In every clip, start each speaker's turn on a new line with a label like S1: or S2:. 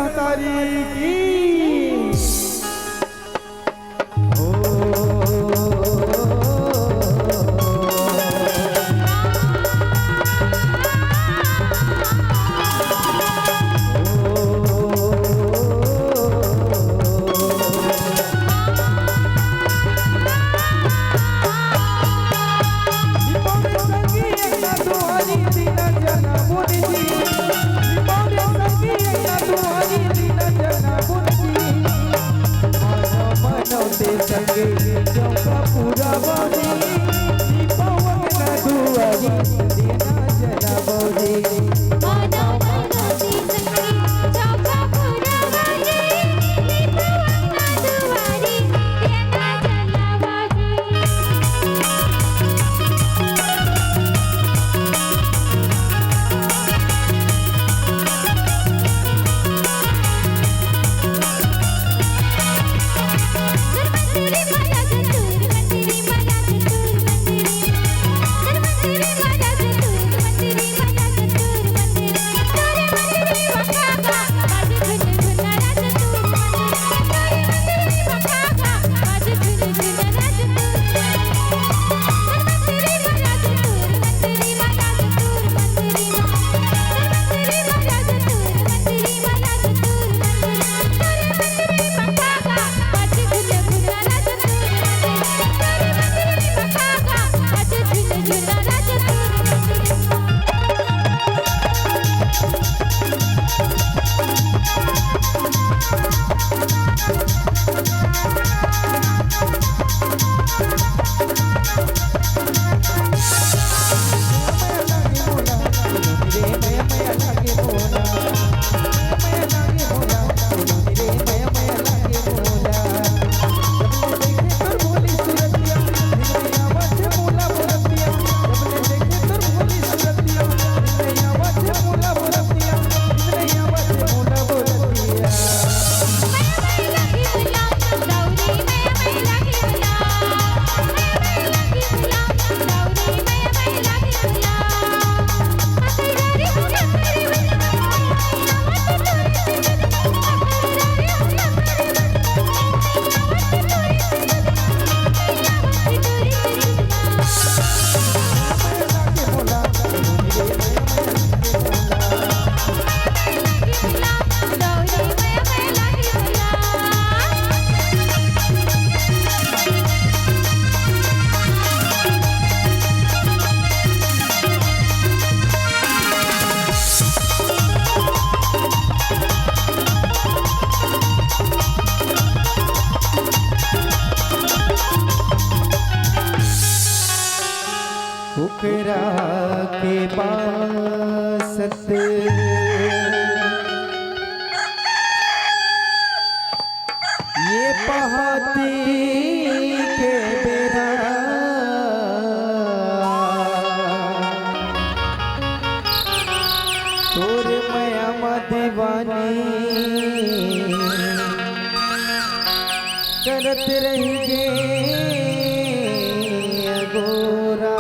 S1: महतारी की। फुकरा के बासत ये पहाती के बेरा तोर मया दीवानी करत रही गे गोरा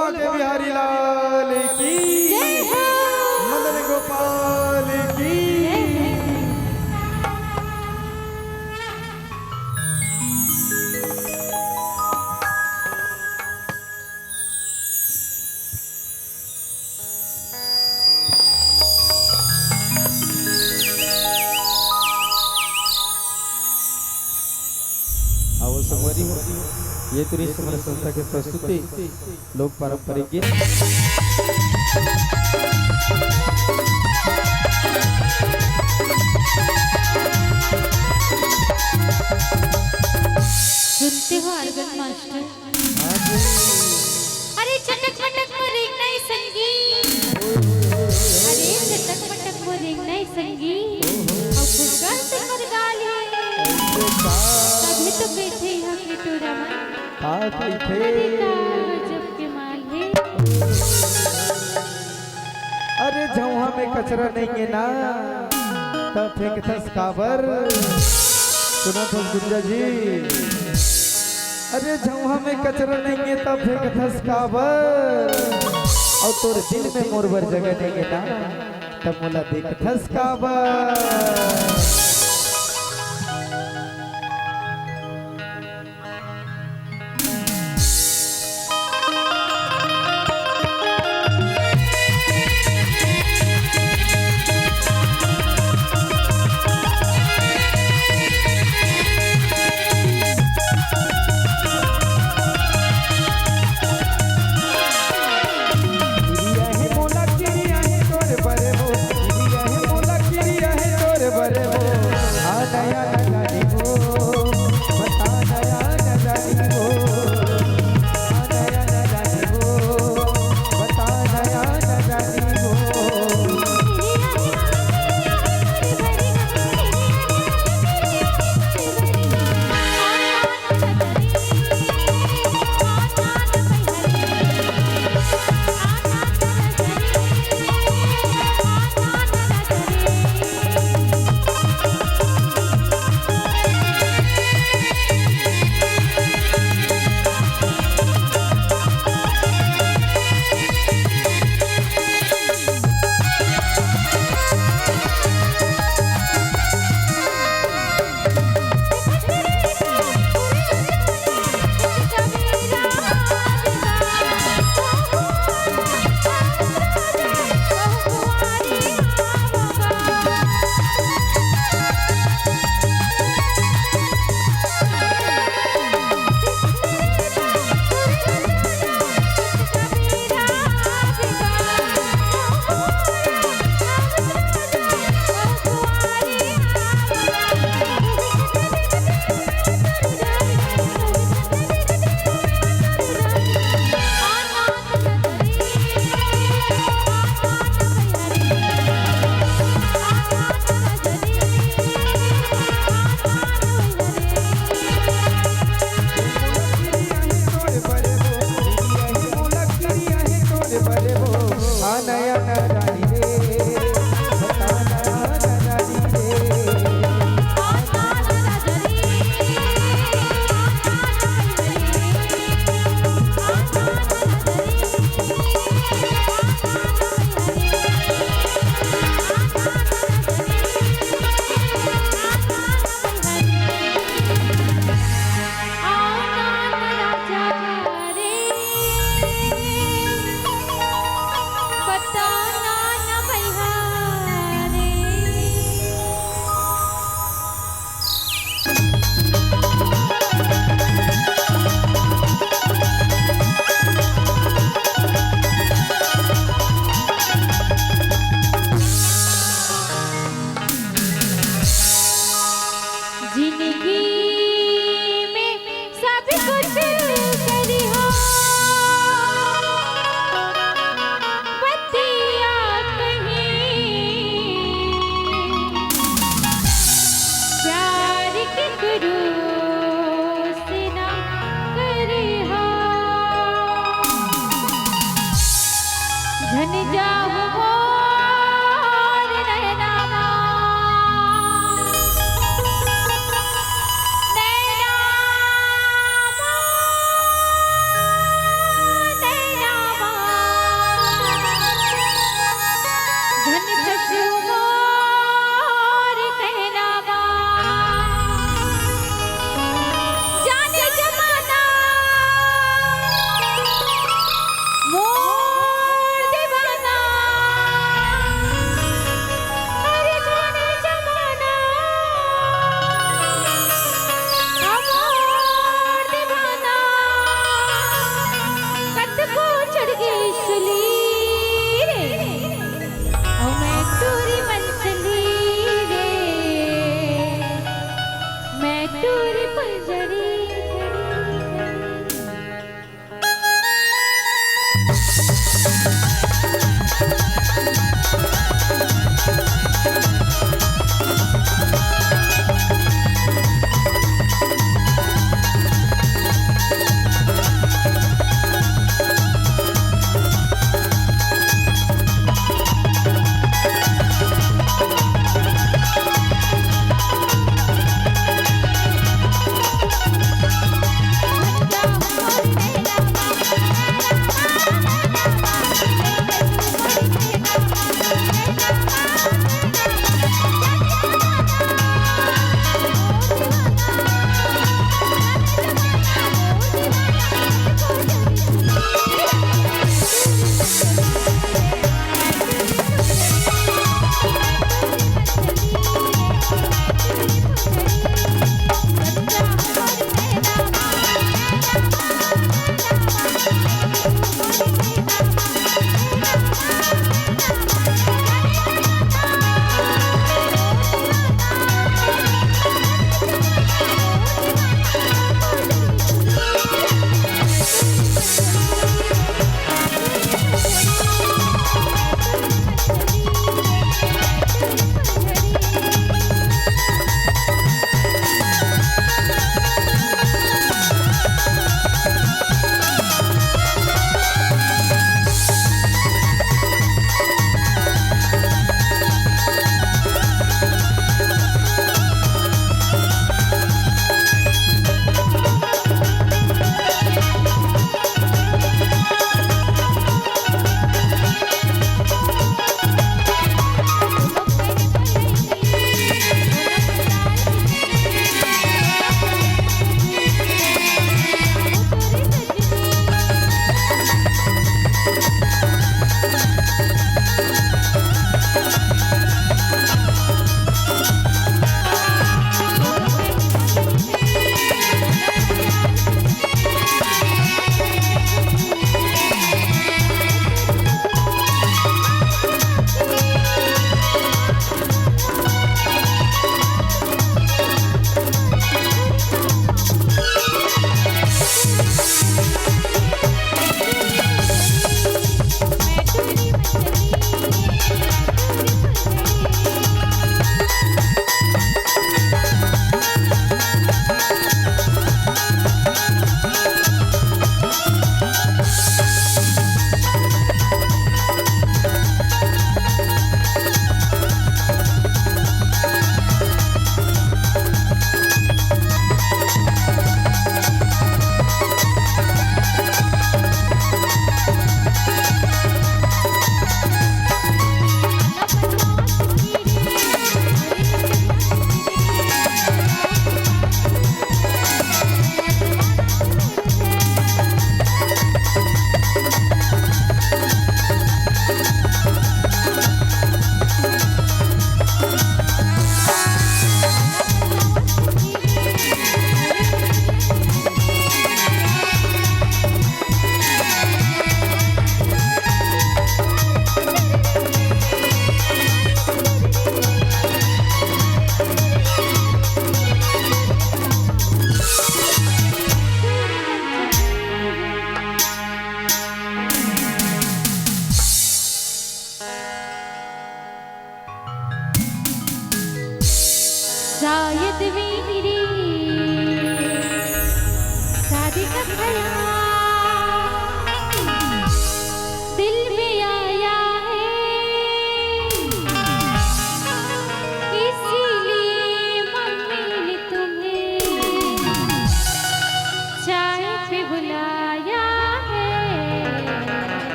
S1: बांके बिहारी लाल की, मदन गोपाल की। आओ संगवारी, ये तुरी समर संस्था के प्रस्तुति लोक पारंपरिक गीत।
S2: सुनते हो अर्गन मास्टर? अरे चटक मटक मोरेग नहीं संगीत, अरे चटक मटक मोरेग नहीं संगीत, और फुटकर से मर गाली, तभी तो बैठे यहाँ के टोरा में, जब के माल है।
S1: अरे जहाँ में कचरा नहीं है ना, तब फेंक थस काबर। सुना तो गुंजा जी, अरे जहाँ में कचरा नहीं है तब फेंक थस काबर, और तोर दिल में मोरबर जगह नहीं है ना, तब मोला देख थस काबर।
S2: बताना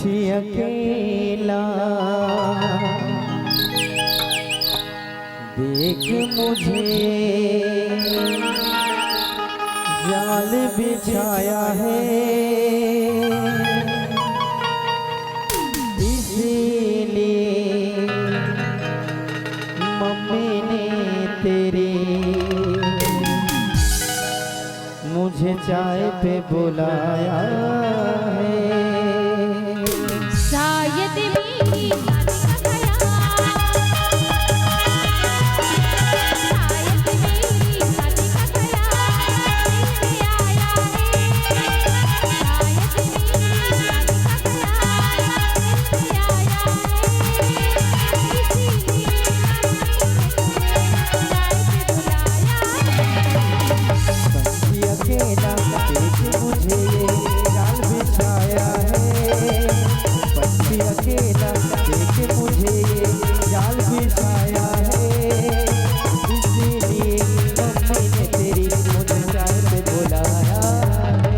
S1: छी अकेला, देख मुझे जाल बिछाया है, इसीलिए मम्मी ने तेरी मुझे चाय पे बुलाया है।
S2: शायद मेरी शादी का ख्याल, शायद मेरी शादी का ख्याल दिल में आया है, शायद मेरी शादी का ख्याल दिल में आया है, इसीलिए
S1: पंछी अकेला देख मुझे ये जाल बिछाया है, इसीलिए मम्मी ने तेरी मुझे चाय पे बुलाया है।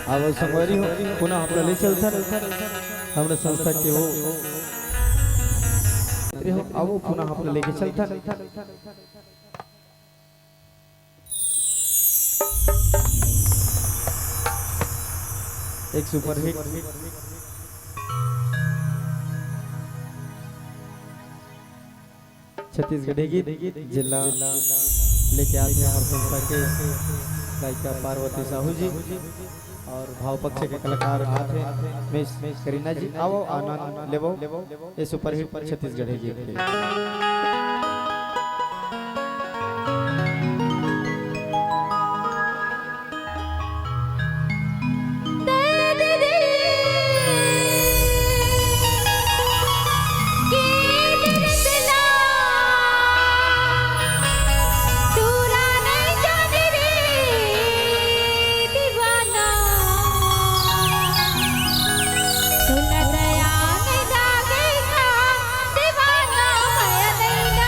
S1: अब संगवारी हो पुनः आपला ले चलता हमरा संस्था के हो अब पुनः आपला लेके चलता। एक सुपर हिट छत्तीसगढ़ी गीत जिला लेके आते हैं हमारे संस्था के गायिका पार्वती साहू जी और भाव पक्ष के कलाकार आते मिस करीना जी। आओ आनंद लेवो ये सुपर हिट छत्तीसगढ़ी गीत के।
S2: दया में जागेगा दीवाना मैं नहीं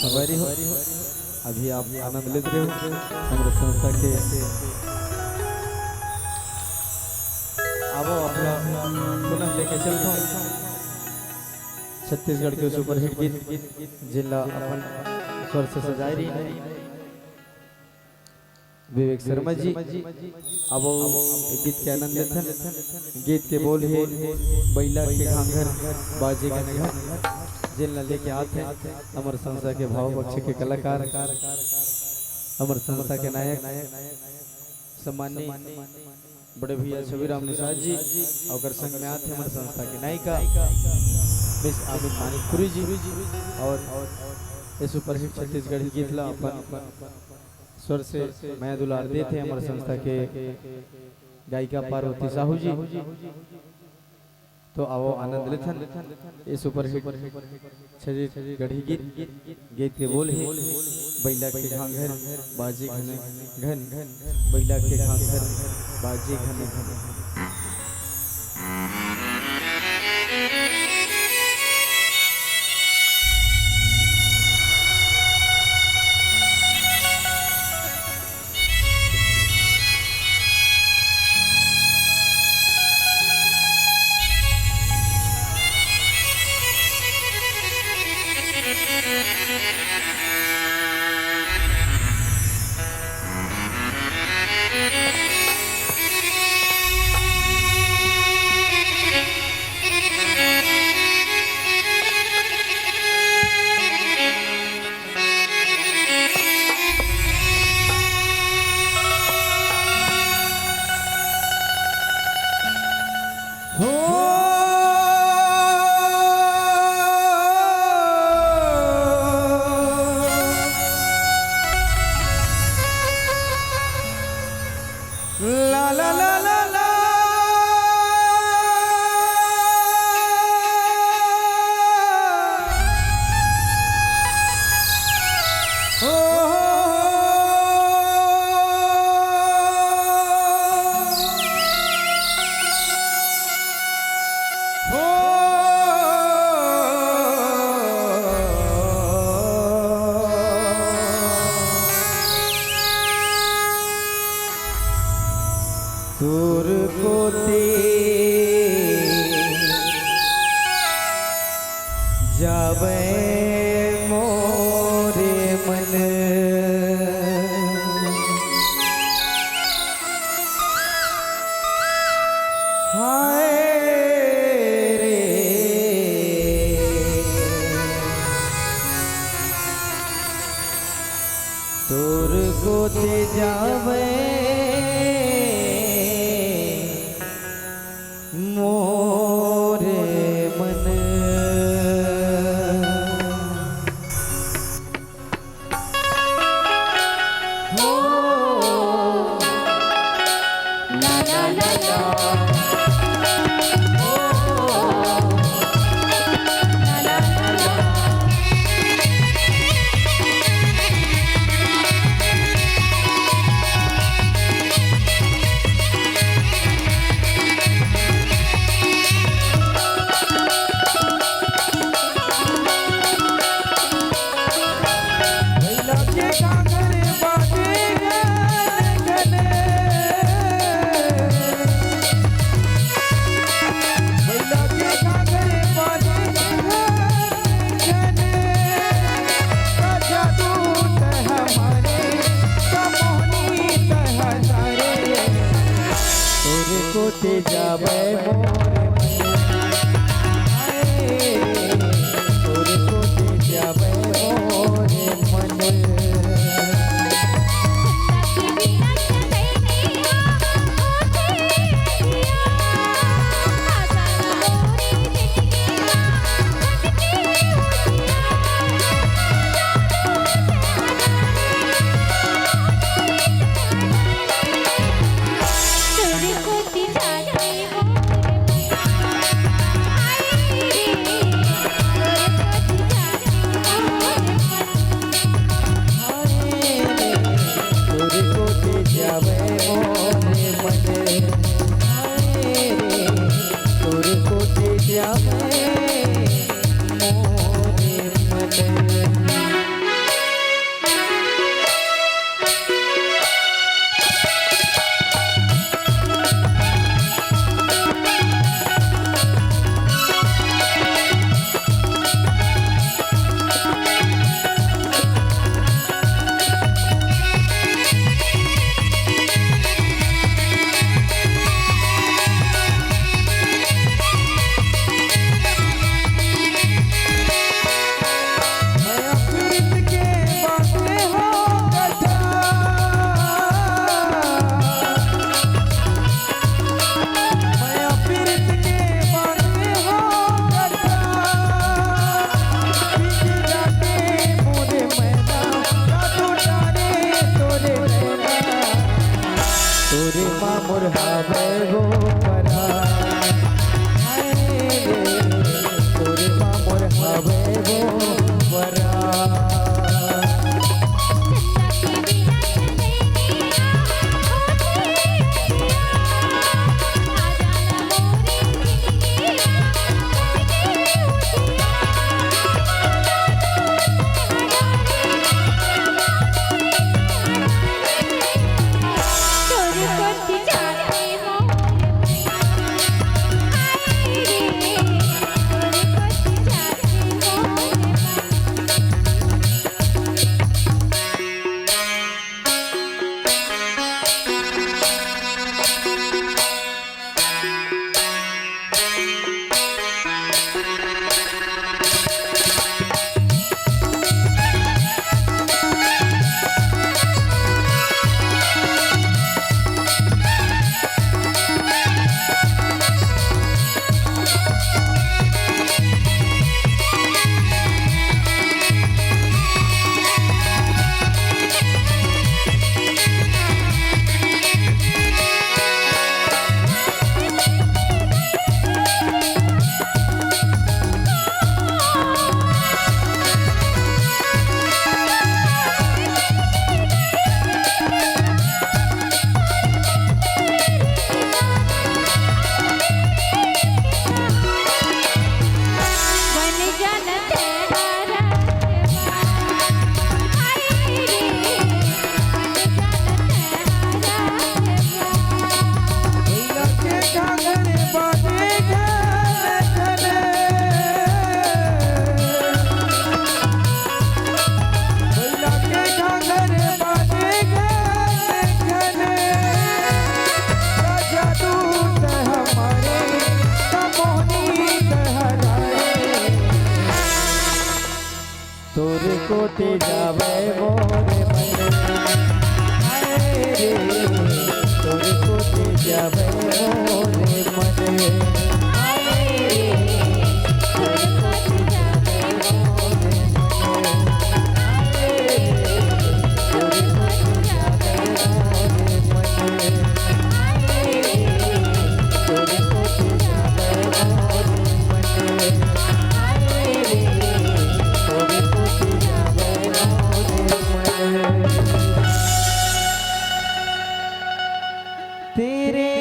S1: सवारी हो। अभी आप आनंद लेते रहो हमारे संस्था के। अब अपना पुनः लेके चलता हूँ छत्तीसगढ़ के सुपरहिट गीत जिला अपन स्वर से सजाई रही है विवेक शर्मा जी। अब गीत के आनंद लेते। गीत के बोल है बैला के घाघर बाजे के नगर जिला लेके आते हैं अमर संस्था के भाव पक्ष के कलाकार, अमर संस्था के नायक सम्मानीय बड़े भैया छविराम निषाद जी और संग में आते हमारे संस्था के नायिका मिस आमिर मानिकपुरी जी और ये सुपरहिट छत्तीसगढ़ गीत ला अपन स्वर से मैं दुलार देते हमारे संस्था के गायिका पार्वती साहू जी। तो आओ आनंद लेथन ये सुपरहिट छत्तीसगढ़ी गीत के बोल है बैला के घाघर बाजे घन घन बैला के घाघर बाजे घन घन। La la la la la सुर को जावे मोरे मन हाय रे सुर को जावे मोरे मन हो ला ला ला ला हो ला ला ला ला। कोते जावे मोरे तोरे कोते जावे मोरे मन तोरे मामुर हावे वो परा हाय रे तोरे मामुर हावे वो परा तोरे कोटे जावे मोरे मन हाय रे तोरे कोटे जावे मोरे मन हाय रे तोरे कोटे जावे मोरे मन हाय रे तोरे कोटे जावे मोरे मन हाय रे तोरे कोटे जावे मोरे मन हाय रे तोरे तेरे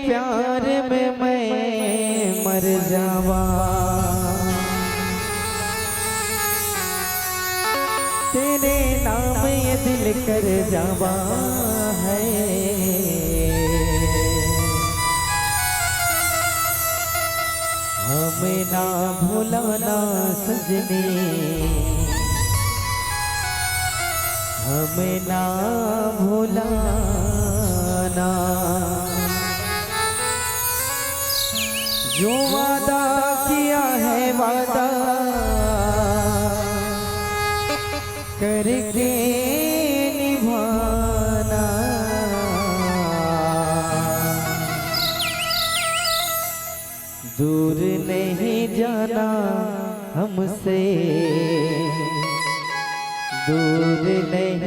S1: प्यार में मैं मर जावा तेरे नाम ये दिल कर जावा है हमें ना भुलाना सजनी हमें ना भुलाना जो वादा किया है वादा करके निभाना दूर नहीं जाना हमसे दूर नहीं